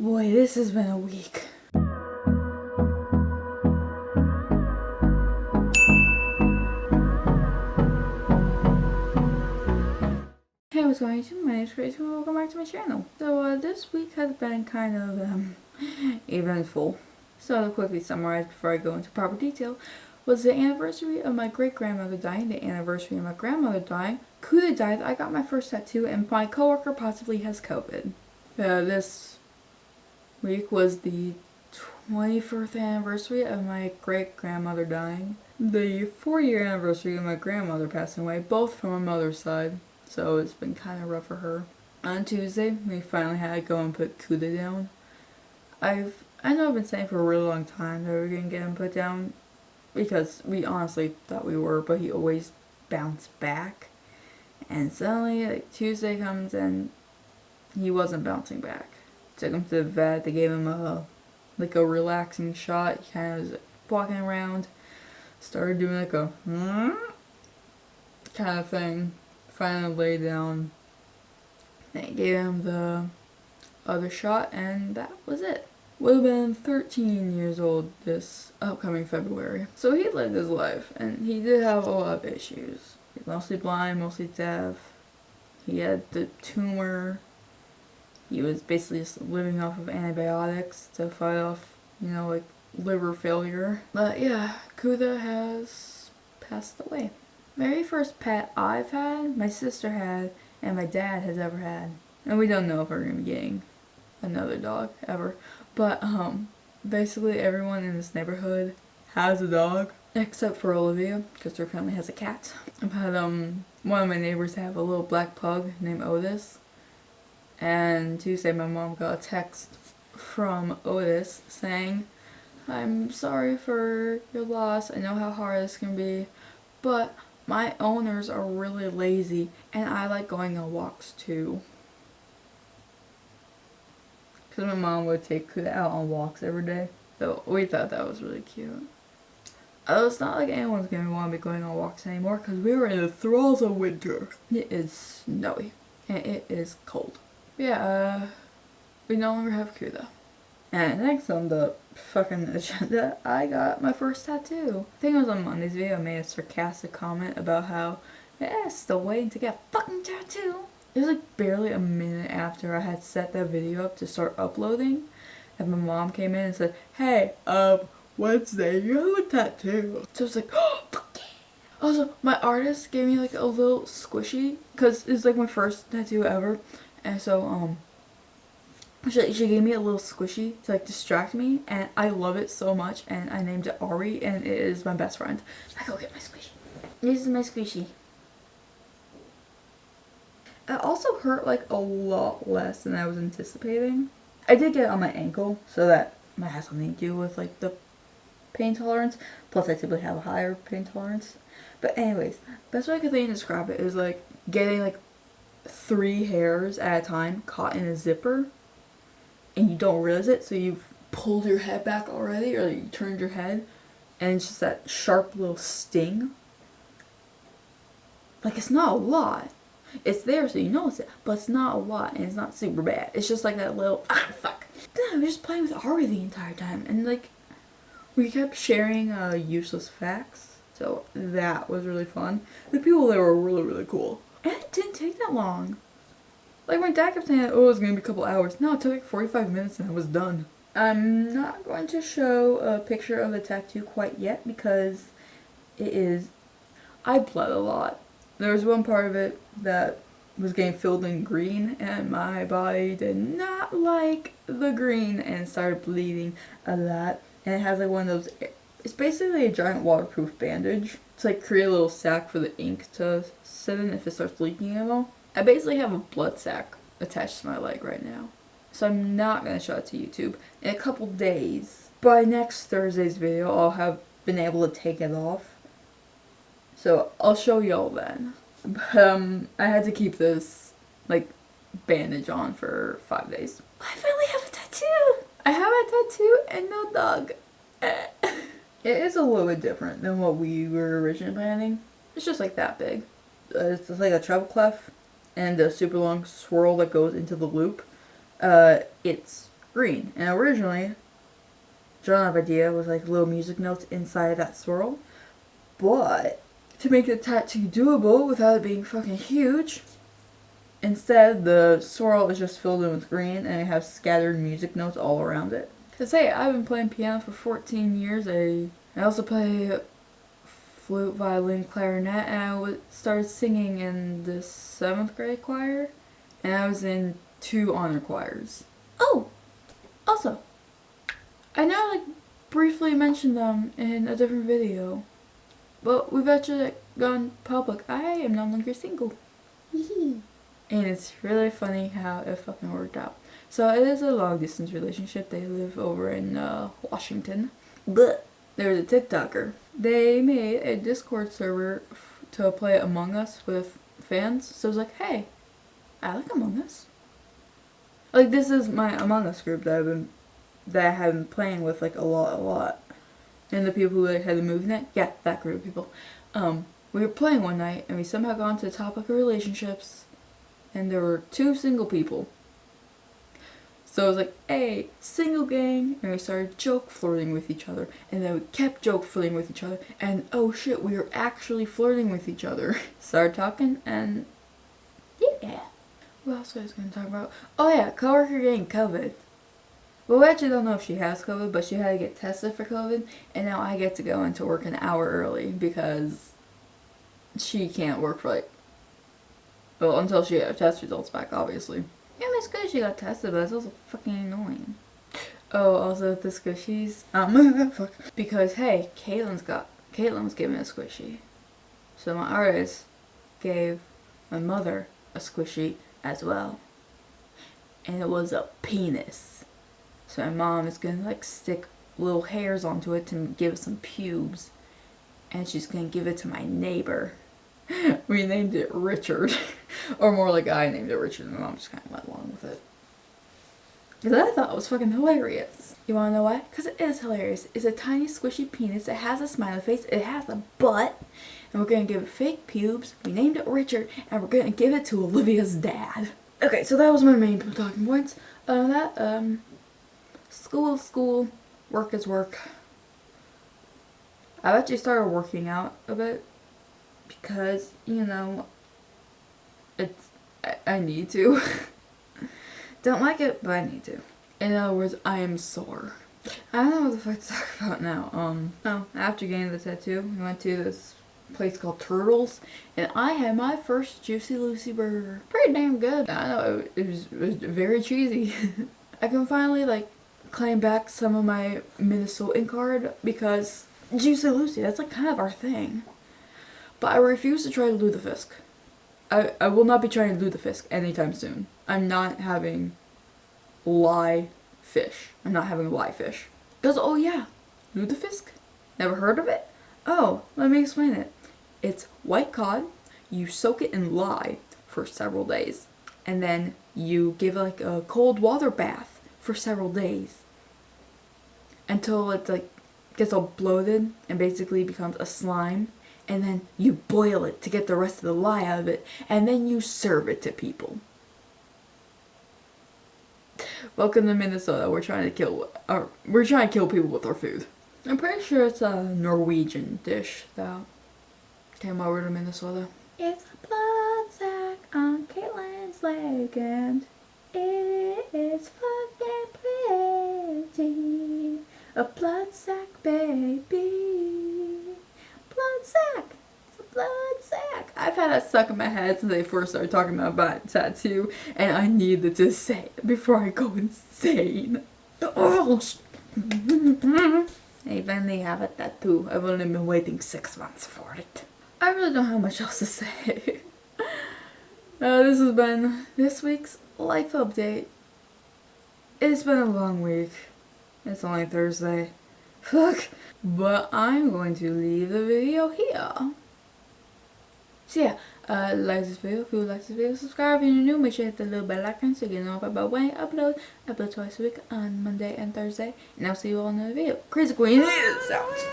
boy, this has been a week. Hey, what's going on? My name is Grace and welcome back to my channel. So this week has been kind of eventful. So to quickly summarize before I go into proper detail, was the anniversary of my great-grandmother dying, the anniversary of my grandmother dying, Cuda died, I got my first tattoo, and my coworker possibly has COVID. This week was the 21st anniversary of my great-grandmother dying, the 4-year anniversary of my grandmother passing away, both from my mother's side. So it's been kind of rough for her. On Tuesday, we finally had to go and put Cuda down. I know I've been saying for a really long time that we were going to get him put down because we honestly thought we were, but he always bounced back. And suddenly, Tuesday comes and he wasn't bouncing back. Took him to the vet. They gave him a relaxing shot. He kind of was walking around. Started doing like a kind of thing. Finally laid down. They gave him the other shot, and that was it. Would have been 13 years old this upcoming February. So he lived his life, and he did have a lot of issues. He's mostly blind, mostly deaf. He had the tumor. He was basically just living off of antibiotics to fight off, liver failure. But yeah, Cuda has passed away. Very first pet I've had, my sister had, and my dad has ever had. And we don't know if we're going to be getting another dog ever. But, basically everyone in this neighborhood has a dog. Except for Olivia, because her family has a cat. I've had, one of my neighbors have a little black pug named Otis. And Tuesday my mom got a text from Otis saying, "I'm sorry for your loss. I know how hard this can be. But my owners are really lazy, and I like going on walks too." Because my mom would take Cuda out on walks every day. So we thought that was really cute. It's not like anyone's going to want to be going on walks anymore, because we were in the thralls of winter. It is snowy, and it is cold. Yeah, we no longer have Cuda. And next on the fucking agenda, I got my first tattoo. I think it was on Monday's video. I made a sarcastic comment about how, yeah, still waiting to get a fucking tattoo. It was like barely a minute after I had set that video up to start uploading, and my mom came in and said, "Hey, Wednesday, you have a tattoo." So I was like, oh, fuck yeah. Also, my artist gave me like a little squishy, because it's like my first tattoo ever, and so, she gave me a little squishy to like distract me, and I love it so much, and I named it Ari, and it is my best friend. I go get my squishy. This is my squishy. It also hurt like a lot less than I was anticipating. I did get it on my ankle, so that might have something to do with like the pain tolerance. Plus I typically have a higher pain tolerance. But anyways, best way I could think to describe it is like getting like 3 hairs at a time caught in a zipper. And you don't realize it, so you've pulled your head back already, or you turned your head, and it's just that sharp little sting. Like, it's not a lot. It's there, so you notice it, but it's not a lot, and it's not super bad. It's just like that little, fuck. Then I was just playing with Ari the entire time, and like, we kept sharing useless facts, so that was really fun. The people there were really, really cool. And it didn't take that long. Like, my dad kept saying, oh, it's going to be a couple hours. No, it took like 45 minutes and I was done. I'm not going to show a picture of the tattoo quite yet because I bled a lot. There was one part of it that was getting filled in green, and my body did not like the green and started bleeding a lot. And it has like one of those, it's basically a giant waterproof bandage to like create a little sack for the ink to sit in if it starts leaking at all. I basically have a blood sac attached to my leg right now. So I'm not going to show it to YouTube. In a couple days, by next Thursday's video, I'll have been able to take it off. So I'll show y'all then. But I had to keep this, like, bandage on for 5 days. I finally have a tattoo! I have a tattoo and no dog. It is a little bit different than what we were originally planning. It's just like that big. It's just like a treble clef and a super long swirl that goes into the loop. It's green. And originally, John's idea was like little music notes inside that swirl. But to make the tattoo doable without it being fucking huge, instead the swirl is just filled in with green and it has scattered music notes all around it. Cause hey, I've been playing piano for 14 years. I also play flute, violin, clarinet, and I started singing in the 7th grade choir, and I was in 2 honor choirs. Oh, also, I know I briefly mentioned them in a different video, but we've actually gone public. I am no longer single. And it's really funny how it fucking worked out. So it is a long distance relationship. They live over in Washington. But there's a TikToker. They made a Discord server to play Among Us with fans. So I was like, hey, I like Among Us. Like, this is my Among Us group that I have been playing with like a lot. And the people who like had the movie night, yeah, that group of people. We were playing one night and we somehow got onto the topic of relationships, and there were 2 single people. So I was like, hey, single gang, and we started joke flirting with each other, and then we kept joke flirting with each other, and oh shit, we were actually flirting with each other. Started talking, and yeah. What else was I going to talk about? Oh yeah, coworker getting COVID. Well, we actually don't know if she has COVID, but she had to get tested for COVID, and now I get to go into work an hour early because she can't work for well, until she has test results back, obviously. Yeah, it's good she got tested, but it's also fucking annoying. Oh, also with the squishies, fuck. Because hey, Caitlin was giving a squishy. So my artist gave my mother a squishy as well. And it was a penis. So my mom is gonna like stick little hairs onto it to give it some pubes. And she's gonna give it to my neighbor. We named it Richard. Or more like I named it Richard, and my mom just kind of went along with it. Because I thought it was fucking hilarious. You wanna know why? Because it is hilarious. It's a tiny squishy penis. It has a smiley face. It has a butt. And we're gonna give it fake pubes. We named it Richard. And we're gonna give it to Olivia's dad. Okay, so that was my main talking points. School is school. Work is work. I've actually started working out a bit. Because, you know, I need to. Don't like it, but I need to. In other words, I am sore. I don't know what the fuck to talk about now. After getting the tattoo, we went to this place called Turtles, and I had my first Juicy Lucy burger. Pretty damn good. I know, it was very cheesy. I can finally, like, claim back some of my Minnesotan card, because Juicy Lucy, that's, like, kind of our thing. But I refuse to try lutefisk. I will not be trying lutefisk anytime soon. I'm not having live fish. I'm not having live fish. Because, oh yeah, lutefisk? Never heard of it? Oh, let me explain it. It's white cod. You soak it in lye for several days. And then you give it like a cold water bath for several days. Until it like gets all bloated and basically becomes a slime. And then you boil it to get the rest of the lye out of it, and then you serve it to people. Welcome to Minnesota. We're trying to kill people with our food. I'm pretty sure it's a Norwegian dish that came over to Minnesota. It's a blood sack on Caitlin's leg, and it's fucking pretty. A blood sack, baby. Blood sack. It's a blood sack. I've had that stuck in my head since I first started talking about my tattoo, and I needed to say it before I go insane. I finally have a tattoo. I've only been waiting 6 months for it. I really don't have much else to say. This has been this week's life update. It's been a long week. It's only Thursday. Fuck. But I'm going to leave the video here. So yeah, like this video if you like this video, subscribe if you're new, make sure you hit the little bell icon so you get notified about when I upload. I upload twice a week on Monday and Thursday, and I'll see you all in another video. Crazy Queen is out.